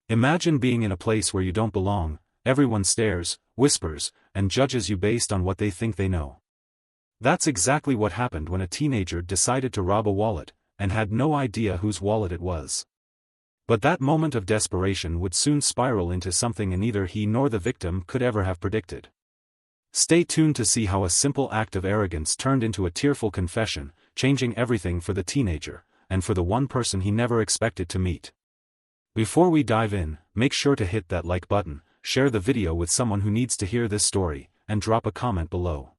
Imagine being in a place where you don't belong, everyone stares, whispers, and judges you based on what they think they know. That's exactly what happened when a teenager decided to rob a wallet, and had no idea whose wallet it was. But that moment of desperation would soon spiral into something neither he nor the victim could ever have predicted. Stay tuned to see how a simple act of arrogance turned into a tearful confession, changing everything for the teenager, and for the one person he never expected to meet. Before we dive in, make sure to hit that like button, share the video with someone who needs to hear this story, and drop a comment below.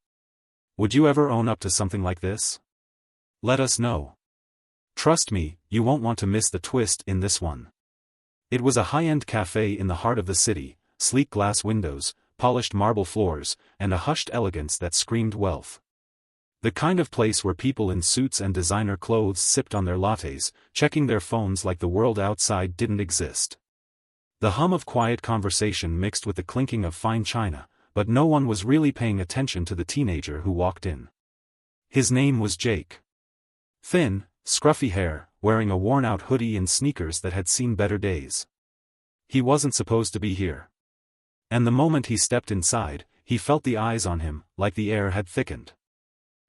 Would you ever own up to something like this? Let us know. Trust me, you won't want to miss the twist in this one. It was a high-end cafe in the heart of the city, sleek glass windows, polished marble floors, and a hushed elegance that screamed wealth. The kind of place where people in suits and designer clothes sipped on their lattes, checking their phones like the world outside didn't exist. The hum of quiet conversation mixed with the clinking of fine china, but no one was really paying attention to the teenager who walked in. His name was Jake. Thin, scruffy hair, wearing a worn-out hoodie and sneakers that had seen better days. He wasn't supposed to be here. And the moment he stepped inside, he felt the eyes on him, like the air had thickened.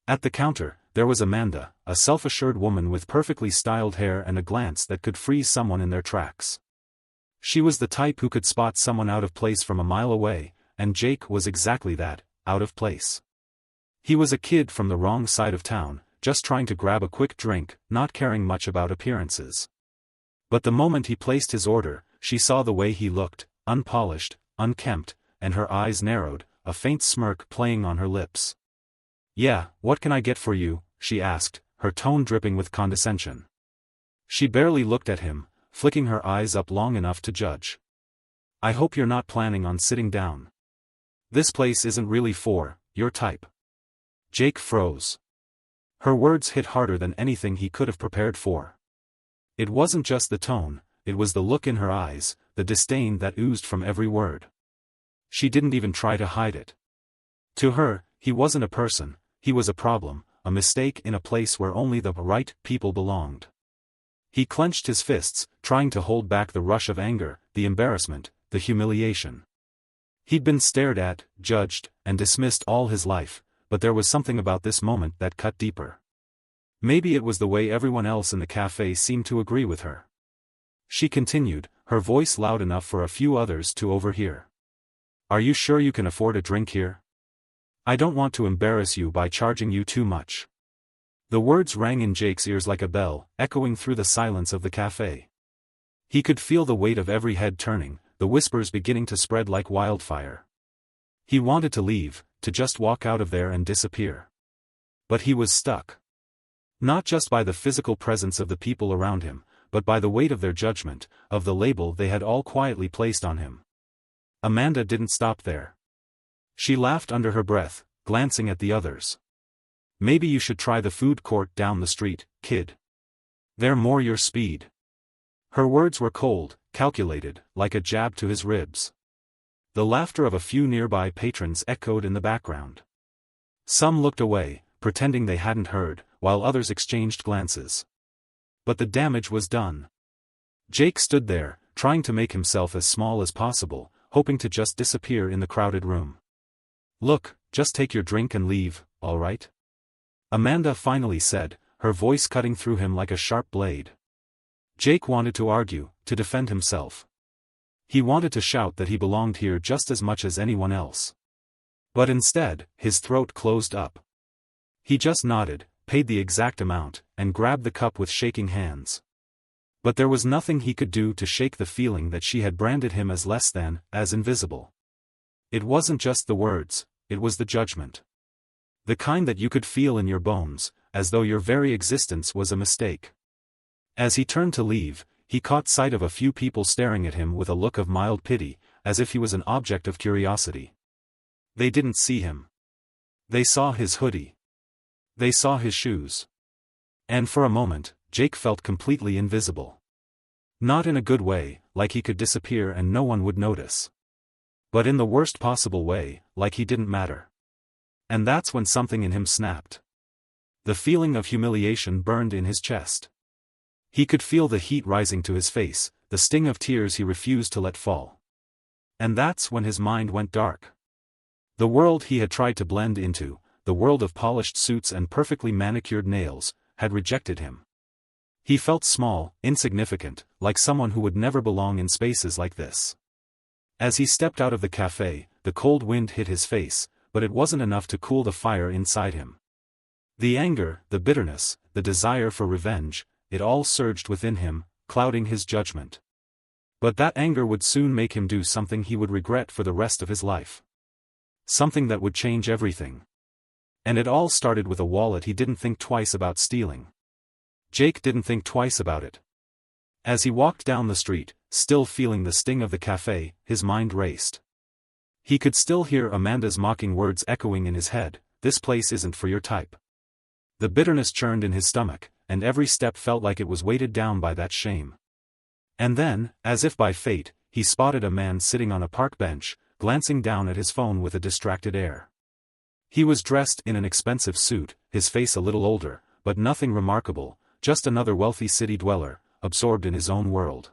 At the counter, there was Amanda, a self-assured woman with perfectly styled hair and a glance that could freeze someone in their tracks. She was the type who could spot someone out of place from a mile away, and Jake was exactly that, out of place. He was a kid from the wrong side of town, just trying to grab a quick drink, not caring much about appearances. But the moment he placed his order, she saw the way he looked, unpolished, unkempt, and her eyes narrowed, a faint smirk playing on her lips. "Yeah, what can I get for you?" she asked, her tone dripping with condescension. She barely looked at him, flicking her eyes up long enough to judge. "I hope you're not planning on sitting down. This place isn't really for your type." Jake froze. Her words hit harder than anything he could have prepared for. It wasn't just the tone, it was the look in her eyes, the disdain that oozed from every word. She didn't even try to hide it. To her, he wasn't a person, he was a problem, a mistake in a place where only the right people belonged. He clenched his fists, trying to hold back the rush of anger, the embarrassment, the humiliation. He'd been stared at, judged, and dismissed all his life, but there was something about this moment that cut deeper. Maybe it was the way everyone else in the cafe seemed to agree with her. She continued, her voice loud enough for a few others to overhear. "Are you sure you can afford a drink here? I don't want to embarrass you by charging you too much." The words rang in Jake's ears like a bell, echoing through the silence of the cafe. He could feel the weight of every head turning, the whispers beginning to spread like wildfire. He wanted to leave, to just walk out of there and disappear. But he was stuck. Not just by the physical presence of the people around him, but by the weight of their judgment, of the label they had all quietly placed on him. Amanda didn't stop there. She laughed under her breath, glancing at the others. "Maybe you should try the food court down the street, kid. They're more your speed." Her words were cold, calculated, like a jab to his ribs. The laughter of a few nearby patrons echoed in the background. Some looked away, pretending they hadn't heard, while others exchanged glances. But the damage was done. Jake stood there, trying to make himself as small as possible, hoping to just disappear in the crowded room. "Look, just take your drink and leave, all right?" Amanda finally said, her voice cutting through him like a sharp blade. Jake wanted to argue, to defend himself. He wanted to shout that he belonged here just as much as anyone else. But instead, his throat closed up. He just nodded, paid the exact amount, and grabbed the cup with shaking hands. But there was nothing he could do to shake the feeling that she had branded him as less than, as invisible. It wasn't just the words, it was the judgment. The kind that you could feel in your bones, as though your very existence was a mistake. As he turned to leave, he caught sight of a few people staring at him with a look of mild pity, as if he was an object of curiosity. They didn't see him. They saw his hoodie. They saw his shoes. And for a moment, Jake felt completely invisible. Not in a good way, like he could disappear and no one would notice. But in the worst possible way, like he didn't matter. And that's when something in him snapped. The feeling of humiliation burned in his chest. He could feel the heat rising to his face, the sting of tears he refused to let fall. And that's when his mind went dark. The world he had tried to blend into, the world of polished suits and perfectly manicured nails, had rejected him. He felt small, insignificant, like someone who would never belong in spaces like this. As he stepped out of the cafe, the cold wind hit his face, but it wasn't enough to cool the fire inside him. The anger, the bitterness, the desire for revenge, it all surged within him, clouding his judgment. But that anger would soon make him do something he would regret for the rest of his life. Something that would change everything. And it all started with a wallet he didn't think twice about stealing. Jake didn't think twice about it. As he walked down the street, still feeling the sting of the cafe, his mind raced. He could still hear Amanda's mocking words echoing in his head, "This place isn't for your type." The bitterness churned in his stomach, and every step felt like it was weighted down by that shame. And then, as if by fate, he spotted a man sitting on a park bench, glancing down at his phone with a distracted air. He was dressed in an expensive suit, his face a little older, but nothing remarkable, just another wealthy city dweller, absorbed in his own world.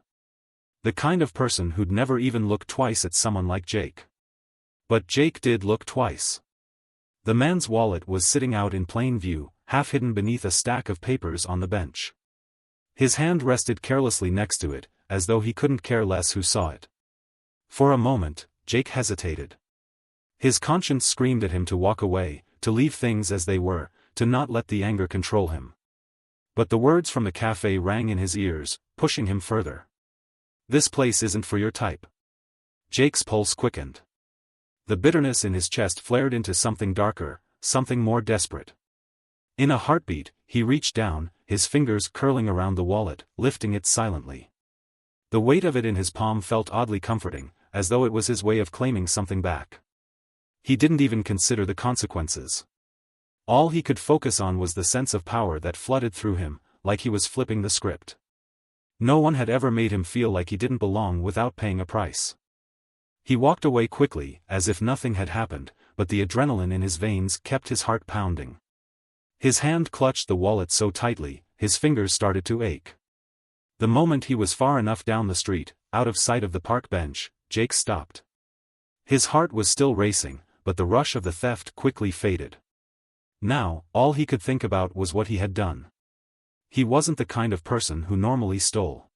The kind of person who'd never even look twice at someone like Jake. But Jake did look twice. The man's wallet was sitting out in plain view, half hidden beneath a stack of papers on the bench. His hand rested carelessly next to it, as though he couldn't care less who saw it. For a moment, Jake hesitated. His conscience screamed at him to walk away, to leave things as they were, to not let the anger control him. But the words from the cafe rang in his ears, pushing him further. "This place isn't for your type." Jake's pulse quickened. The bitterness in his chest flared into something darker, something more desperate. In a heartbeat, he reached down, his fingers curling around the wallet, lifting it silently. The weight of it in his palm felt oddly comforting, as though it was his way of claiming something back. He didn't even consider the consequences. All he could focus on was the sense of power that flooded through him, like he was flipping the script. No one had ever made him feel like he didn't belong without paying a price. He walked away quickly, as if nothing had happened, but the adrenaline in his veins kept his heart pounding. His hand clutched the wallet so tightly, his fingers started to ache. The moment he was far enough down the street, out of sight of the park bench, Jake stopped. His heart was still racing, but the rush of the theft quickly faded. Now, all he could think about was what he had done. He wasn't the kind of person who normally stole.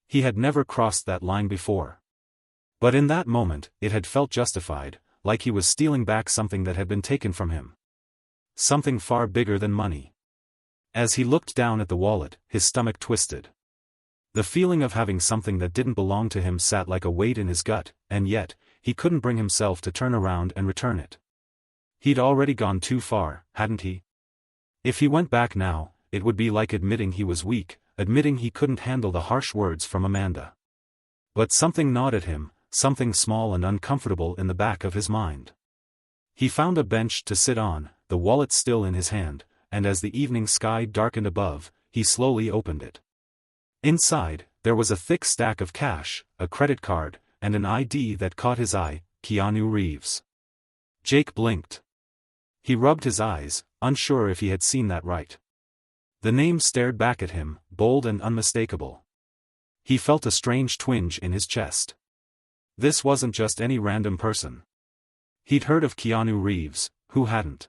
He had never crossed that line before. But in that moment, it had felt justified, like he was stealing back something that had been taken from him. Something far bigger than money. As he looked down at the wallet, his stomach twisted. The feeling of having something that didn't belong to him sat like a weight in his gut, and yet, he couldn't bring himself to turn around and return it. He'd already gone too far, hadn't he? If he went back now, it would be like admitting he was weak, admitting he couldn't handle the harsh words from Amanda. But something gnawed at him, something small and uncomfortable in the back of his mind. He found a bench to sit on, the wallet still in his hand, and as the evening sky darkened above, he slowly opened it. Inside, there was a thick stack of cash, a credit card, and an ID that caught his eye, Keanu Reeves. Jake blinked. He rubbed his eyes, unsure if he had seen that right. The name stared back at him, bold and unmistakable. He felt a strange twinge in his chest. This wasn't just any random person. He'd heard of Keanu Reeves, who hadn't?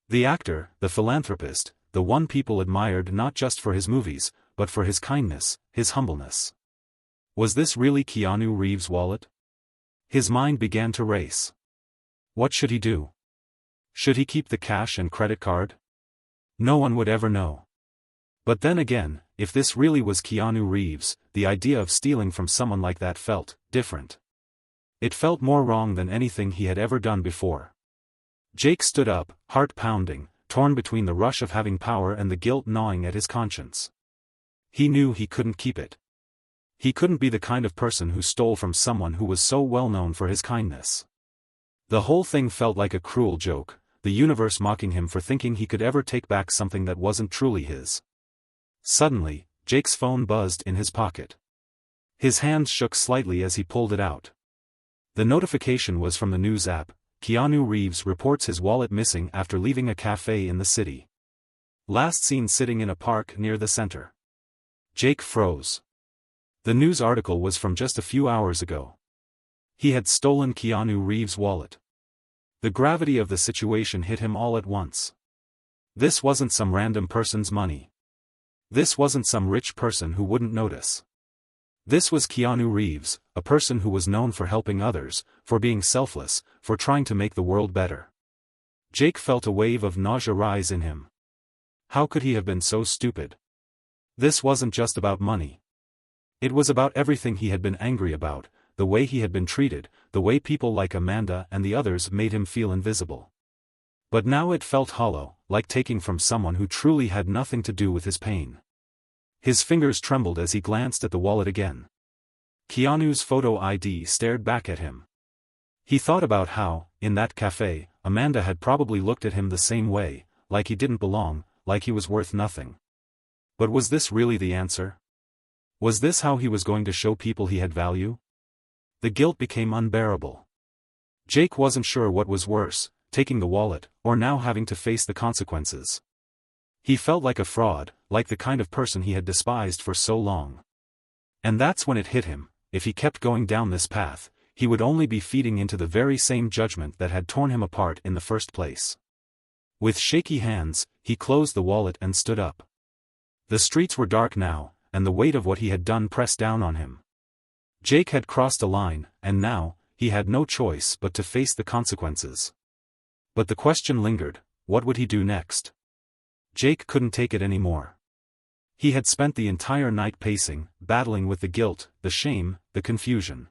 The actor, the philanthropist, the one people admired not just for his movies, but for his kindness, his humbleness. Was this really Keanu Reeves' wallet? His mind began to race. What should he do? Should he keep the cash and credit card? No one would ever know. But then again, if this really was Keanu Reeves, the idea of stealing from someone like that felt different. It felt more wrong than anything he had ever done before. Jake stood up, heart pounding, torn between the rush of having power and the guilt gnawing at his conscience. He knew he couldn't keep it. He couldn't be the kind of person who stole from someone who was so well known for his kindness. The whole thing felt like a cruel joke, the universe mocking him for thinking he could ever take back something that wasn't truly his. Suddenly, Jake's phone buzzed in his pocket. His hands shook slightly as he pulled it out. The notification was from the news app. Keanu Reeves reports his wallet missing after leaving a cafe in the city. Last seen sitting in a park near the center. Jake froze. The news article was from just a few hours ago. He had stolen Keanu Reeves' wallet. The gravity of the situation hit him all at once. This wasn't some random person's money. This wasn't some rich person who wouldn't notice. This was Keanu Reeves, a person who was known for helping others, for being selfless, for trying to make the world better. Jake felt a wave of nausea rise in him. How could he have been so stupid? This wasn't just about money. It was about everything he had been angry about, the way he had been treated, the way people like Amanda and the others made him feel invisible. But now it felt hollow, like taking from someone who truly had nothing to do with his pain. His fingers trembled as he glanced at the wallet again. Keanu's photo ID stared back at him. He thought about how, in that cafe, Amanda had probably looked at him the same way, like he didn't belong, like he was worth nothing. But was this really the answer? Was this how he was going to show people he had value? The guilt became unbearable. Jake wasn't sure what was worse, taking the wallet, or now having to face the consequences. He felt like a fraud, like the kind of person he had despised for so long. And that's when it hit him: if he kept going down this path, he would only be feeding into the very same judgment that had torn him apart in the first place. With shaky hands, he closed the wallet and stood up. The streets were dark now, and the weight of what he had done pressed down on him. Jake had crossed a line, and now, he had no choice but to face the consequences. But the question lingered: what would he do next? Jake couldn't take it anymore. He had spent the entire night pacing, battling with the guilt, the shame, the confusion.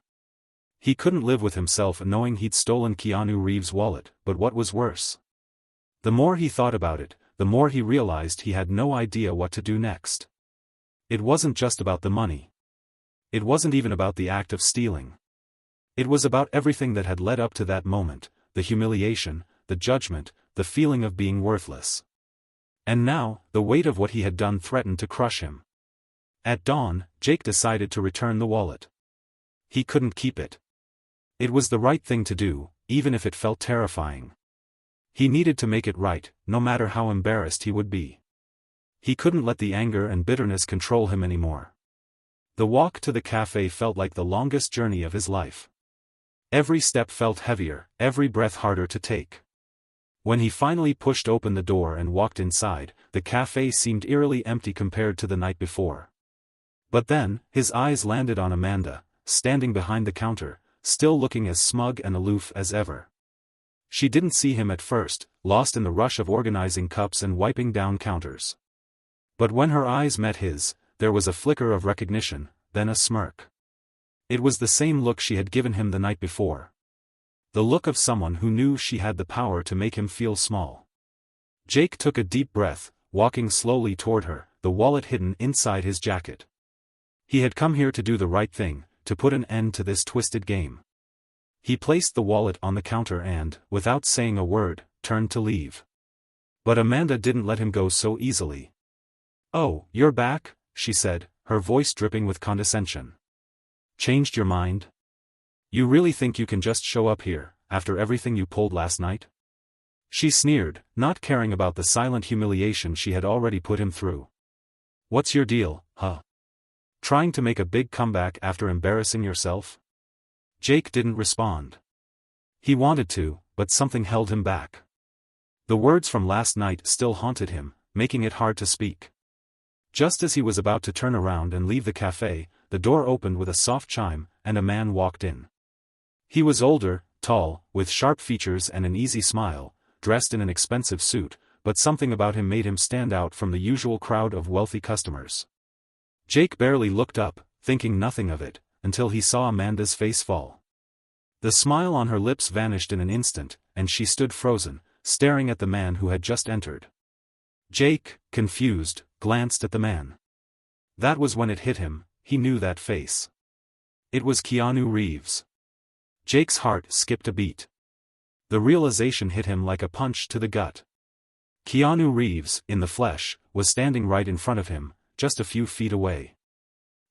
He couldn't live with himself knowing he'd stolen Keanu Reeves' wallet, but what was worse? The more he thought about it, the more he realized he had no idea what to do next. It wasn't just about the money. It wasn't even about the act of stealing. It was about everything that had led up to that moment: the humiliation, the judgment, the feeling of being worthless. And now, the weight of what he had done threatened to crush him. At dawn, Jake decided to return the wallet. He couldn't keep it. It was the right thing to do, even if it felt terrifying. He needed to make it right, no matter how embarrassed he would be. He couldn't let the anger and bitterness control him anymore. The walk to the cafe felt like the longest journey of his life. Every step felt heavier, every breath harder to take. When he finally pushed open the door and walked inside, the cafe seemed eerily empty compared to the night before. But then, his eyes landed on Amanda, standing behind the counter, still looking as smug and aloof as ever. She didn't see him at first, lost in the rush of organizing cups and wiping down counters. But when her eyes met his, there was a flicker of recognition, then a smirk. It was the same look she had given him the night before. The look of someone who knew she had the power to make him feel small. Jake took a deep breath, walking slowly toward her, the wallet hidden inside his jacket. He had come here to do the right thing, to put an end to this twisted game. He placed the wallet on the counter and, without saying a word, turned to leave. But Amanda didn't let him go so easily. "Oh, you're back?" she said, her voice dripping with condescension. "Changed your mind? You really think you can just show up here, after everything you pulled last night?" She sneered, not caring about the silent humiliation she had already put him through. "What's your deal, huh? Trying to make a big comeback after embarrassing yourself?" Jake didn't respond. He wanted to, but something held him back. The words from last night still haunted him, making it hard to speak. Just as he was about to turn around and leave the cafe, the door opened with a soft chime, and a man walked in. He was older, tall, with sharp features and an easy smile, dressed in an expensive suit, but something about him made him stand out from the usual crowd of wealthy customers. Jake barely looked up, thinking nothing of it, until he saw Amanda's face fall. The smile on her lips vanished in an instant, and she stood frozen, staring at the man who had just entered. Jake, confused, glanced at the man. That was when it hit him: he knew that face. It was Keanu Reeves. Jake's heart skipped a beat. The realization hit him like a punch to the gut. Keanu Reeves, in the flesh, was standing right in front of him, just a few feet away.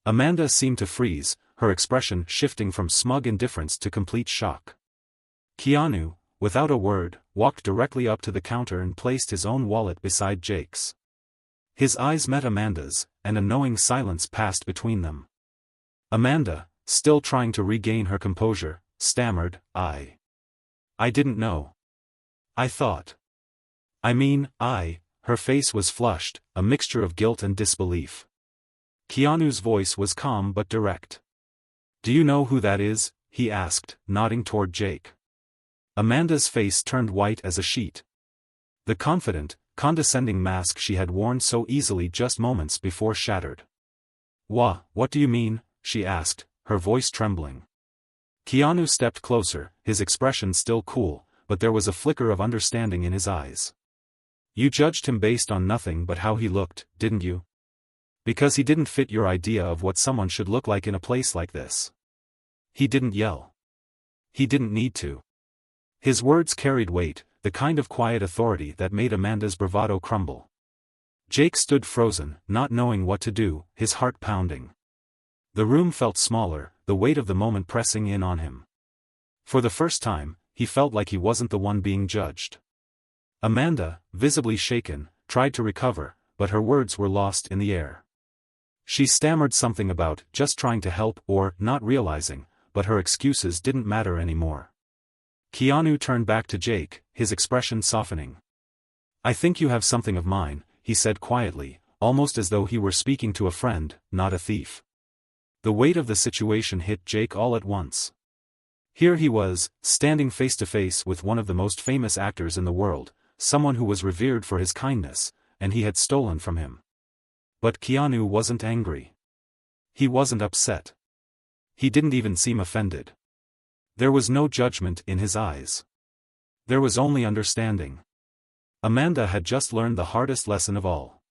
Amanda seemed to freeze, her expression shifting from smug indifference to complete shock. Keanu, without a word, walked directly up to the counter and placed his own wallet beside Jake's. His eyes met Amanda's, and a knowing silence passed between them. Amanda, still trying to regain her composure, stammered, I didn't know. I thought. Her face was flushed, a mixture of guilt and disbelief. Keanu's voice was calm but direct. Do you know who that is? He asked, nodding toward Jake. Amanda's face turned white as a sheet. The confident, condescending mask she had worn so easily just moments before shattered. What do you mean? She asked, her voice trembling. Keanu stepped closer, his expression still cool, but there was a flicker of understanding in his eyes. You judged him based on nothing but how he looked, didn't you? Because he didn't fit your idea of what someone should look like in a place like this. He didn't yell. He didn't need to. His words carried weight, the kind of quiet authority that made Amanda's bravado crumble. Jake stood frozen, not knowing what to do, his heart pounding. The room felt smaller, the weight of the moment pressing in on him. For the first time, he felt like he wasn't the one being judged. Amanda, visibly shaken, tried to recover, but her words were lost in the air. She stammered something about just trying to help or not realizing, but her excuses didn't matter anymore. Keanu turned back to Jake, his expression softening. I think you have something of mine, he said quietly, almost as though he were speaking to a friend, not a thief. The weight of the situation hit Jake all at once. Here he was, standing face to face with one of the most famous actors in the world, someone who was revered for his kindness, and he had stolen from him. But Keanu wasn't angry. He wasn't upset. He didn't even seem offended. There was no judgment in his eyes. There was only understanding. Amanda had just learned the hardest lesson of all.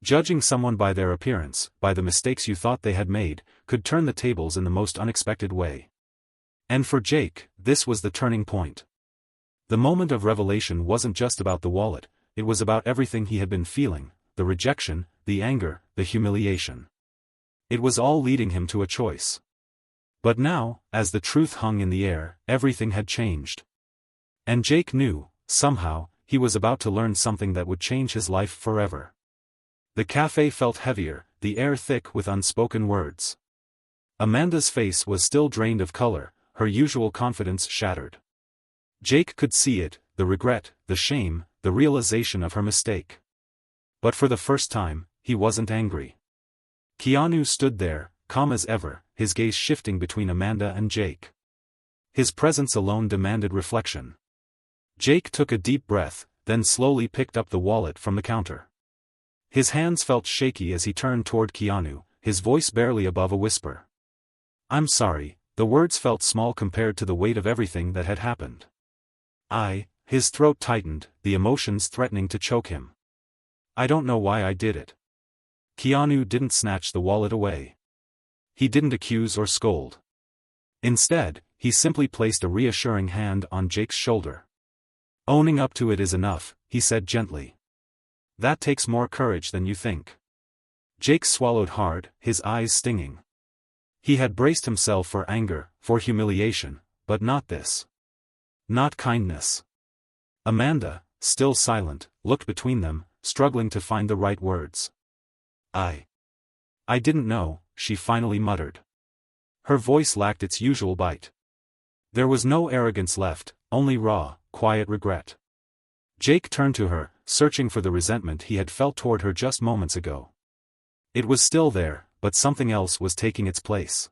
Judging someone by their appearance, by the mistakes you thought they had made, could turn the tables in the most unexpected way. And for Jake, this was the turning point. The moment of revelation wasn't just about the wallet, it was about everything he had been feeling, the rejection, the anger, the humiliation. It was all leading him to a choice. But now, as the truth hung in the air, everything had changed. And Jake knew, somehow, he was about to learn something that would change his life forever. The cafe felt heavier, the air thick with unspoken words. Amanda's face was still drained of color, her usual confidence shattered. Jake could see it, the regret, the shame, the realization of her mistake. But for the first time, he wasn't angry. Keanu stood there, calm as ever, his gaze shifting between Amanda and Jake. His presence alone demanded reflection. Jake took a deep breath, then slowly picked up the wallet from the counter. His hands felt shaky as he turned toward Keanu, his voice barely above a whisper. I'm sorry, the words felt small compared to the weight of everything that had happened. His throat tightened, the emotions threatening to choke him. I don't know why I did it. Keanu didn't snatch the wallet away. He didn't accuse or scold. Instead, he simply placed a reassuring hand on Jake's shoulder. Owning up to it is enough, he said gently. That takes more courage than you think. Jake swallowed hard, his eyes stinging. He had braced himself for anger, for humiliation, but not this. Not kindness. Amanda, still silent, looked between them, struggling to find the right words. I didn't know, she finally muttered. Her voice lacked its usual bite. There was no arrogance left, only raw, quiet regret. Jake turned to her, searching for the resentment he had felt toward her just moments ago. It was still there, but something else was taking its place.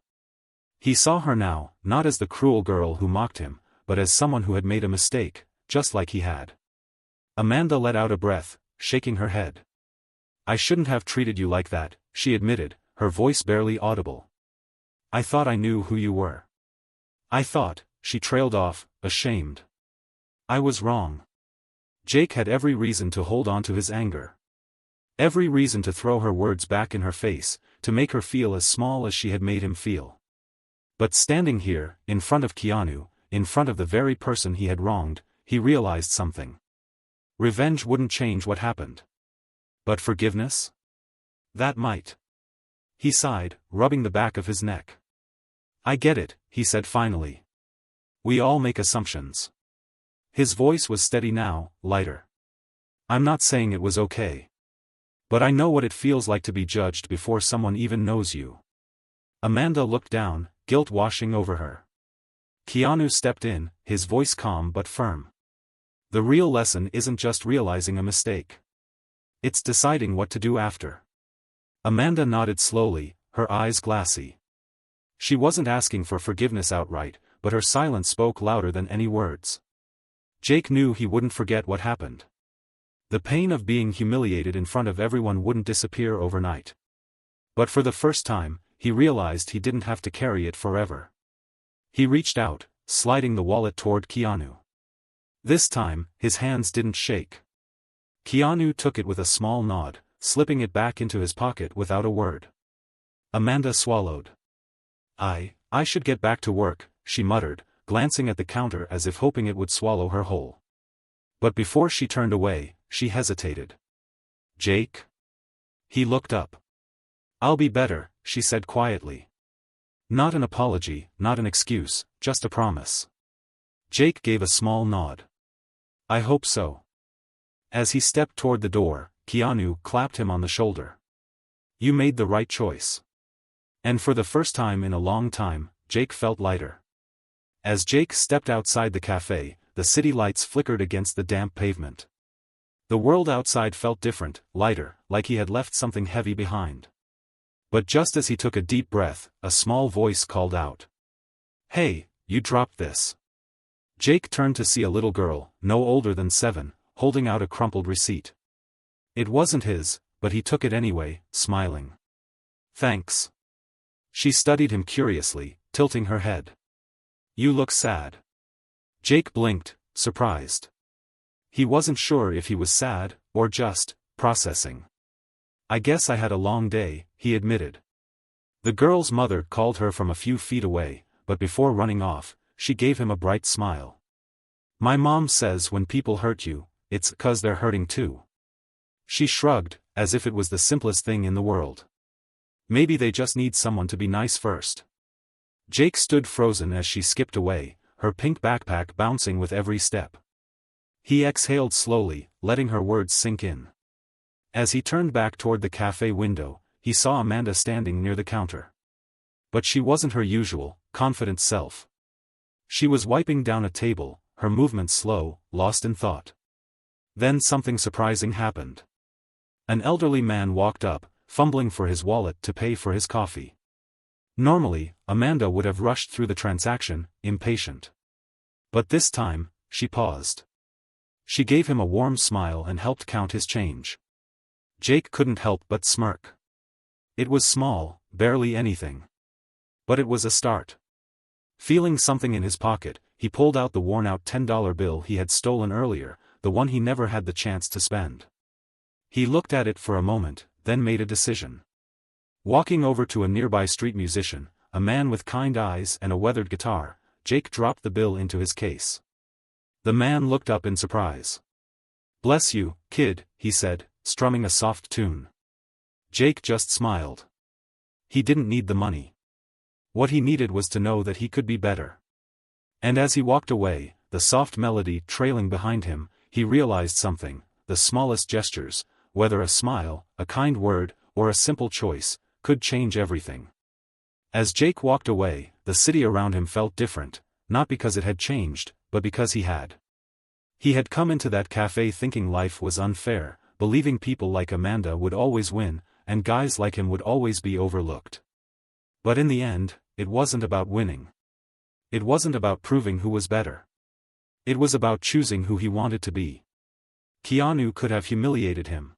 He saw her now, not as the cruel girl who mocked him, but as someone who had made a mistake, just like he had. Amanda let out a breath, shaking her head. I shouldn't have treated you like that, she admitted, her voice barely audible. I thought I knew who you were. I thought, she trailed off, ashamed. I was wrong. Jake had every reason to hold on to his anger. Every reason to throw her words back in her face, to make her feel as small as she had made him feel. But standing here, in front of Keanu, in front of the very person he had wronged, he realized something. Revenge wouldn't change what happened. But forgiveness? That might. He sighed, rubbing the back of his neck. I get it, he said finally. We all make assumptions. His voice was steady now, lighter. I'm not saying it was okay. But I know what it feels like to be judged before someone even knows you. Amanda looked down, guilt washing over her. Keanu stepped in, his voice calm but firm. The real lesson isn't just realizing a mistake. It's deciding what to do after. Amanda nodded slowly, her eyes glassy. She wasn't asking for forgiveness outright, but her silence spoke louder than any words. Jake knew he wouldn't forget what happened. The pain of being humiliated in front of everyone wouldn't disappear overnight. But for the first time, he realized he didn't have to carry it forever. He reached out, sliding the wallet toward Keanu. This time, his hands didn't shake. Keanu took it with a small nod, slipping it back into his pocket without a word. Amanda swallowed. I should get back to work, she muttered, glancing at the counter as if hoping it would swallow her whole. But before she turned away, she hesitated. Jake? He looked up. I'll be better, she said quietly. Not an apology, not an excuse, just a promise. Jake gave a small nod. I hope so. As he stepped toward the door, Keanu clapped him on the shoulder. You made the right choice. And for the first time in a long time, Jake felt lighter. As Jake stepped outside the cafe, the city lights flickered against the damp pavement. The world outside felt different, lighter, like he had left something heavy behind. But just as he took a deep breath, a small voice called out. Hey, you dropped this. Jake turned to see a little girl, no older than 7, holding out a crumpled receipt. It wasn't his, but he took it anyway, smiling. Thanks. She studied him curiously, tilting her head. You look sad. Jake blinked, surprised. He wasn't sure if he was sad, or just processing. I guess I had a long day, he admitted. The girl's mother called her from a few feet away, but before running off, she gave him a bright smile. My mom says when people hurt you, it's 'cause they're hurting too. She shrugged, as if it was the simplest thing in the world. Maybe they just need someone to be nice first. Jake stood frozen as she skipped away, her pink backpack bouncing with every step. He exhaled slowly, letting her words sink in. As he turned back toward the cafe window, he saw Amanda standing near the counter. But she wasn't her usual, confident self. She was wiping down a table, her movements slow, lost in thought. Then something surprising happened. An elderly man walked up, fumbling for his wallet to pay for his coffee. Normally, Amanda would have rushed through the transaction, impatient. But this time, she paused. She gave him a warm smile and helped count his change. Jake couldn't help but smirk. It was small, barely anything. But it was a start. Feeling something in his pocket, he pulled out the worn-out $10 bill he had stolen earlier, the one he never had the chance to spend. He looked at it for a moment, then made a decision. Walking over to a nearby street musician, a man with kind eyes and a weathered guitar, Jake dropped the bill into his case. The man looked up in surprise. Bless you, kid, he said, strumming a soft tune. Jake just smiled. He didn't need the money. What he needed was to know that he could be better. And as he walked away, the soft melody trailing behind him, he realized something: the smallest gestures, whether a smile, a kind word, or a simple choice, could change everything. As Jake walked away, the city around him felt different, not because it had changed, but because he had. He had come into that cafe thinking life was unfair, believing people like Amanda would always win, and guys like him would always be overlooked. But in the end, it wasn't about winning. It wasn't about proving who was better. It was about choosing who he wanted to be. Keanu could have humiliated him.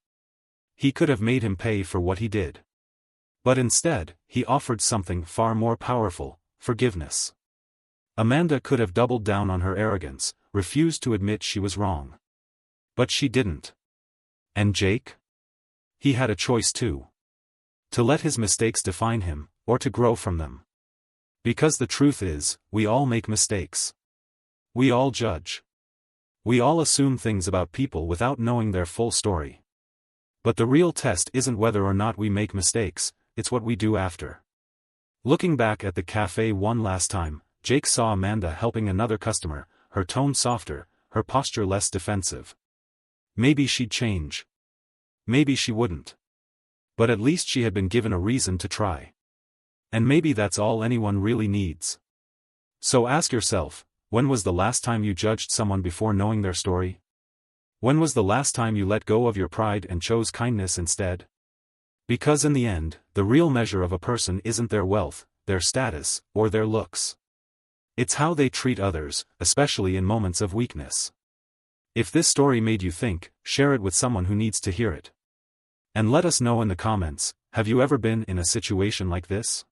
He could have made him pay for what he did. But instead, he offered something far more powerful: forgiveness. Amanda could have doubled down on her arrogance, refused to admit she was wrong. But she didn't. And Jake? He had a choice too. To let his mistakes define him, or to grow from them. Because the truth is, we all make mistakes. We all judge. We all assume things about people without knowing their full story. But the real test isn't whether or not we make mistakes, it's what we do after. Looking back at the cafe one last time, Jake saw Amanda helping another customer, her tone softer, her posture less defensive. Maybe she'd change. Maybe she wouldn't. But at least she had been given a reason to try. And maybe that's all anyone really needs. So ask yourself, when was the last time you judged someone before knowing their story? When was the last time you let go of your pride and chose kindness instead? Because in the end, the real measure of a person isn't their wealth, their status, or their looks. It's how they treat others, especially in moments of weakness. If this story made you think, share it with someone who needs to hear it. And let us know in the comments, have you ever been in a situation like this?